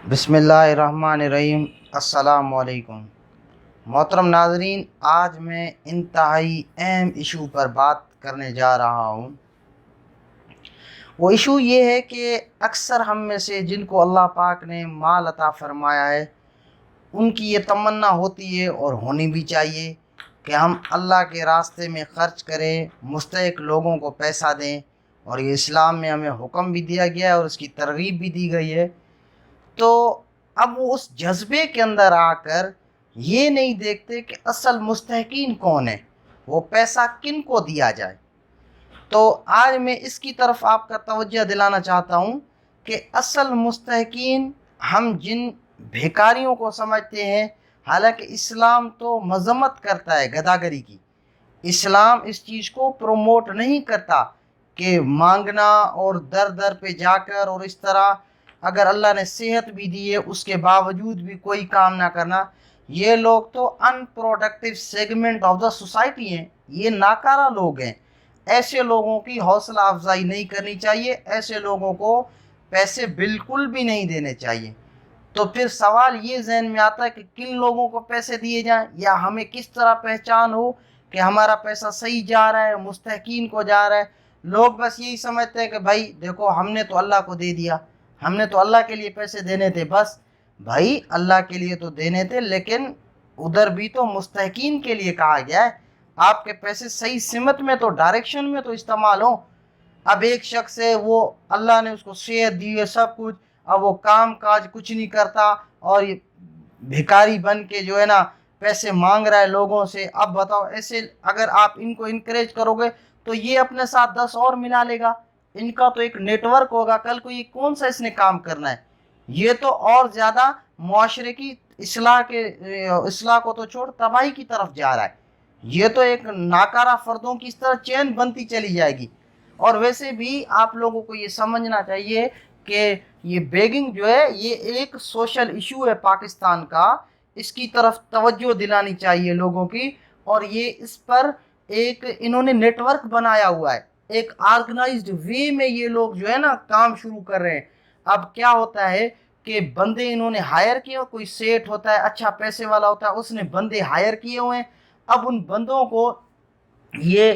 بسم اللہ الرحمن الرحیم۔ السلام علیکم محترم ناظرین، آج میں انتہائی اہم ایشو پر بات کرنے جا رہا ہوں۔ وہ ایشو یہ ہے کہ اکثر ہم میں سے جن کو اللہ پاک نے مال عطا فرمایا ہے، ان کی یہ تمنا ہوتی ہے اور ہونی بھی چاہیے کہ ہم اللہ کے راستے میں خرچ کریں، مستحق لوگوں کو پیسہ دیں، اور یہ اسلام میں ہمیں حکم بھی دیا گیا ہے اور اس کی ترغیب بھی دی گئی ہے۔ تو اب وہ اس جذبے کے اندر آ کر یہ نہیں دیکھتے کہ اصل مستحقین کون ہیں، وہ پیسہ کن کو دیا جائے۔ تو آج میں اس کی طرف آپ کا توجہ دلانا چاہتا ہوں کہ اصل مستحقین ہم جن بھیکاریوں کو سمجھتے ہیں، حالانکہ اسلام تو مذمت کرتا ہے گداگری کی۔ اسلام اس چیز کو پروموٹ نہیں کرتا کہ مانگنا اور در در پہ جا کر، اور اس طرح اگر اللہ نے صحت بھی دی ہے اس کے باوجود بھی کوئی کام نہ کرنا۔ یہ لوگ تو unproductive segment of the society ہیں، یہ ناکارہ لوگ ہیں۔ ایسے لوگوں کی حوصلہ افزائی نہیں کرنی چاہیے، ایسے لوگوں کو پیسے بالکل بھی نہیں دینے چاہیے۔ تو پھر سوال یہ ذہن میں آتا ہے کہ کن لوگوں کو پیسے دیے جائیں، یا ہمیں کس طرح پہچان ہو کہ ہمارا پیسہ صحیح جا رہا ہے، مستحقین کو جا رہا ہے۔ لوگ بس یہی سمجھتے ہیں کہ بھائی دیکھو ہم نے تو اللہ کو دے دیا، ہم نے تو اللہ کے لیے پیسے دینے تھے۔ بس بھائی اللہ کے لیے تو دینے تھے، لیکن ادھر بھی تو مستحقین کے لیے کہا گیا ہے۔ آپ کے پیسے صحیح سمت میں تو ڈائریکشن میں تو استعمال ہوں۔ اب ایک شخص ہے، وہ اللہ نے اس کو صحت دی ہے، سب کچھ، اب وہ کام کاج کچھ نہیں کرتا اور یہ بھکاری بن کے جو ہے نا پیسے مانگ رہا ہے لوگوں سے۔ اب بتاؤ، ایسے اگر آپ ان کو انکریج کرو گے تو یہ اپنے ساتھ 10 اور ملا لے گا، ان کا تو ایک نیٹ ورک ہوگا، کل کو یہ کون سا اس نے کام کرنا ہے۔ یہ تو اور زیادہ معاشرے کی اصلاح کو تو چھوڑ تباہی کی طرف جا رہا ہے۔ یہ تو ایک ناکارہ فردوں کی اس طرح چین بنتی چلی جائے گی۔ اور ویسے بھی آپ لوگوں کو یہ سمجھنا چاہیے کہ یہ بیگنگ جو ہے یہ ایک سوشل ایشو ہے پاکستان کا، اس کی طرف توجہ دلانی چاہیے لوگوں کی۔ اور یہ اس پر ایک انہوں نے نیٹ ورک بنایا ہوا ہے، ایک آرگنائزڈ وے میں یہ لوگ جو ہے نا کام شروع کر رہے ہیں۔ اب کیا ہوتا ہے کہ بندے انہوں نے ہائر کیے، کوئی سیٹ ہوتا ہے اچھا پیسے والا ہوتا ہے، اس نے بندے ہائر کیے ہوئے ہیں۔ اب ان بندوں کو یہ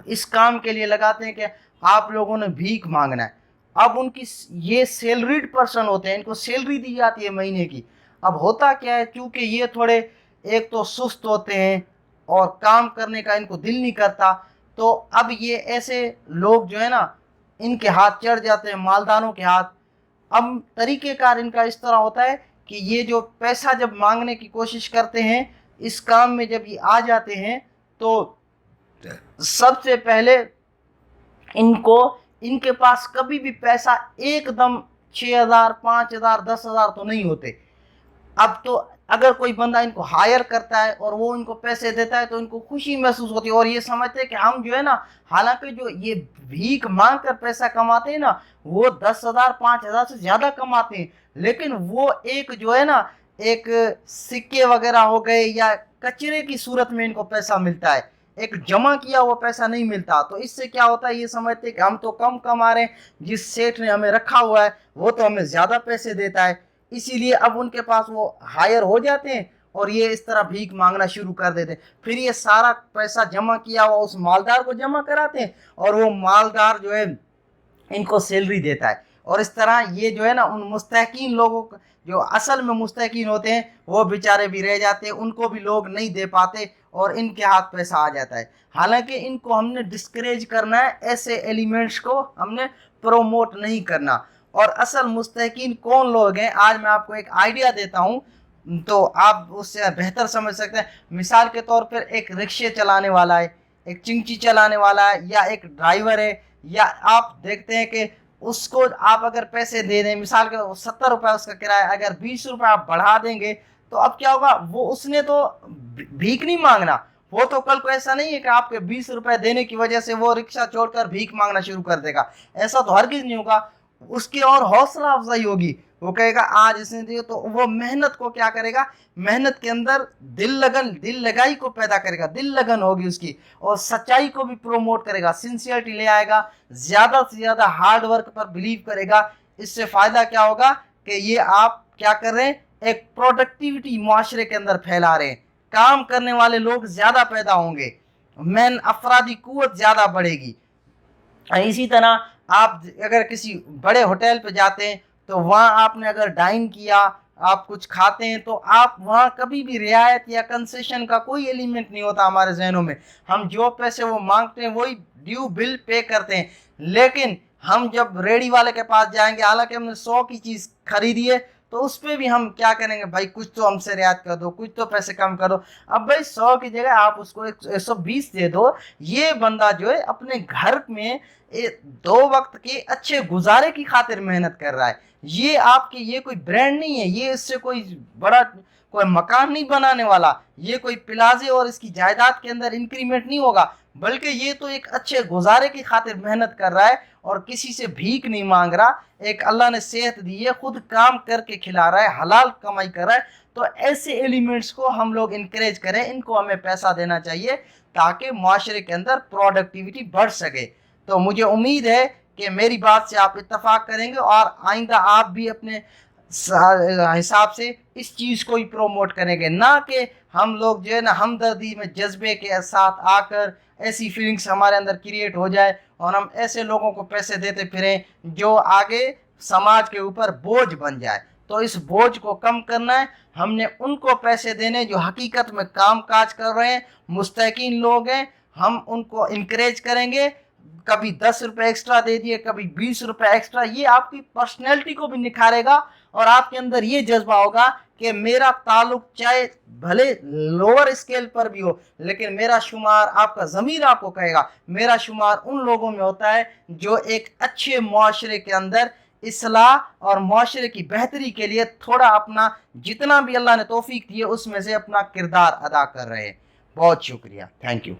اس کام کے لیے لگاتے ہیں کہ آپ لوگوں نے بھیک مانگنا ہے۔ اب ان کی یہ سیلریڈ پرسن ہوتے ہیں، ان کو سیلری دی جاتی ہے مہینے کی۔ اب ہوتا کیا ہے، کیونکہ یہ تھوڑے ایک تو سست ہوتے ہیں اور کام کرنے کا ان کو دل نہیں کرتا، تو اب یہ ایسے لوگ جو ہے نا ان کے ہاتھ چڑھ جاتے ہیں، مالداروں کے ہاتھ۔ اب طریقہ کار ان کا اس طرح ہوتا ہے کہ یہ جو پیسہ جب مانگنے کی کوشش کرتے ہیں، اس کام میں جب یہ آ جاتے ہیں تو سب سے پہلے ان کے پاس کبھی بھی پیسہ ایک دم 6,000 5,000 10,000 تو نہیں ہوتے۔ اب تو اگر کوئی بندہ ان کو ہائر کرتا ہے اور وہ ان کو پیسے دیتا ہے تو ان کو خوشی محسوس ہوتی ہے، اور یہ سمجھتے ہیں کہ ہم جو ہے نا، حالانکہ جو یہ بھیک مانگ کر پیسہ کماتے ہیں نا وہ 10,000 5,000 سے زیادہ کماتے ہیں، لیکن وہ ایک جو ہے نا ایک سکے وغیرہ ہو گئے یا کچرے کی صورت میں ان کو پیسہ ملتا ہے، ایک جمع کیا ہوا پیسہ نہیں ملتا۔ تو اس سے کیا ہوتا ہے، یہ سمجھتے ہیں کہ ہم تو کم کما رہے ہیں، جس سیٹ نے ہمیں رکھا ہوا ہے وہ تو ہمیں زیادہ پیسے دیتا ہے۔ اسی لیے اب ان کے پاس وہ ہائر ہو جاتے ہیں اور یہ اس طرح بھیک مانگنا شروع کر دیتے ہیں۔ پھر یہ سارا پیسہ جمع کیا ہوا اس مالدار کو جمع کراتے ہیں، اور وہ مالدار جو ہے ان کو سیلری دیتا ہے۔ اور اس طرح یہ جو ہے نا ان مستحقین لوگوں جو اصل میں مستحقین ہوتے ہیں وہ بیچارے بھی رہ جاتے ہیں، ان کو بھی لوگ نہیں دے پاتے اور ان کے ہاتھ پیسہ آ جاتا ہے۔ حالانکہ ان کو ہم نے ڈسکریج کرنا ہے، ایسے ایلیمنٹس کو ہم نے پروموٹ نہیں کرنا۔ اور اصل مستحقین کون لوگ ہیں، آج میں آپ کو ایک آئیڈیا دیتا ہوں تو آپ اس سے بہتر سمجھ سکتے ہیں۔ مثال کے طور پر ایک رکشے چلانے والا ہے، ایک چنگچی چلانے والا ہے، یا ایک ڈرائیور ہے، یا آپ دیکھتے ہیں کہ اس کو آپ اگر پیسے دے دیں، مثال کے 70 روپے اس کا کرایہ، اگر 20 روپے آپ بڑھا دیں گے تو اب کیا ہوگا، وہ اس نے تو بھیک نہیں مانگنا، وہ تو کل کو ایسا نہیں ہے کہ آپ کے 20 روپے دینے کی وجہ سے وہ رکشہ چھوڑ کر بھیک مانگنا شروع کر دے گا۔ ایسا تو ہرگز نہیں ہوگا، اس کی اور حوصلہ افزائی ہوگی، وہ کہے گا آج اس نے دیے، تو وہ محنت کو کیا کرے گا، محنت کے اندر دل لگائی کو پیدا کرے گا، دل لگن ہوگی اس کی، اور سچائی کو بھی پروموٹ کرے گا، سنسیئرٹی لے آئے گا، زیادہ سے زیادہ ہارڈ ورک پر بلیو کرے گا۔ اس سے فائدہ کیا ہوگا کہ یہ آپ کیا کر رہے ہیں، ایک پروڈکٹیوٹی معاشرے کے اندر پھیلا رہے ہیں، کام کرنے والے لوگ زیادہ پیدا ہوں گے، مین افرادی قوت زیادہ بڑھے گی۔ اسی طرح آپ اگر کسی بڑے ہوٹل پہ جاتے ہیں تو وہاں آپ نے اگر ڈائن کیا، آپ کچھ کھاتے ہیں، تو آپ وہاں کبھی بھی رعایت یا کنسیشن کا کوئی ایلیمنٹ نہیں ہوتا ہمارے ذہنوں میں، ہم جو پیسے وہ مانگتے ہیں وہی ڈیو بل پے کرتے ہیں۔ لیکن ہم جب ریڑی والے کے پاس جائیں گے، حالانکہ ہم نے 100 کی چیز خریدی ہے، تو اس پہ بھی ہم کیا کریں گے، بھائی کچھ تو ہم سے رعایت کر دو، کچھ تو پیسے کم کرو۔ اب بھائی 100 کی جگہ آپ اس کو 120 دے دو۔ یہ بندہ جو ہے اپنے گھر میں 2 وقت کے اچھے گزارے کی خاطر محنت کر رہا ہے، یہ آپ کی یہ کوئی برانڈ نہیں ہے، یہ اس سے کوئی بڑا کوئی مکان نہیں بنانے والا، یہ کوئی پلازے اور اس کی جائیداد کے اندر انکریمنٹ نہیں ہوگا، بلکہ یہ تو ایک اچھے گزارے کی خاطر محنت کر رہا ہے اور کسی سے بھیک نہیں مانگ رہا، ایک اللہ نے صحت دی ہے، خود کام کر کے کھلا رہا ہے، حلال کمائی کر رہا ہے۔ تو ایسے ایلیمنٹس کو ہم لوگ انکریج کریں، ان کو ہمیں پیسہ دینا چاہیے تاکہ معاشرے کے اندر پروڈکٹیوٹی بڑھ سکے۔ تو مجھے امید ہے کہ میری بات سے آپ اتفاق کریں گے اور آئندہ آپ بھی اپنے حساب سے اس چیز کو ہی پروموٹ کریں گے، نہ کہ ہم لوگ جو ہے نا ہمدردی میں جذبے کے ساتھ آ کر ایسی فیلنگس ہمارے اندر کریٹ ہو جائے اور ہم ایسے لوگوں کو پیسے دیتے پھریں جو آگے سماج کے اوپر بوجھ بن جائے۔ تو اس بوجھ کو کم کرنا ہے، ہم نے ان کو پیسے دینے جو حقیقت میں کام کاج کر رہے ہیں، مستحقین لوگ ہیں، ہم ان کو انکریج کریں گے۔ کبھی 10 روپے ایکسٹرا دے دیے، کبھی 20 روپے ایکسٹرا، یہ آپ کی پرسنالٹی کو بھی نکھارے گا اور آپ کے اندر یہ جذبہ ہوگا کہ میرا تعلق چاہے بھلے لوور اسکیل پر بھی ہو، لیکن میرا شمار، آپ کا ضمیر آپ کو کہے گا میرا شمار ان لوگوں میں ہوتا ہے جو ایک اچھے معاشرے کے اندر اصلاح اور معاشرے کی بہتری کے لیے تھوڑا اپنا جتنا بھی اللہ نے توفیق دی ہے اس میں سے اپنا کردار ادا کر رہے ہیں۔ بہت شکریہ، تھینک یو۔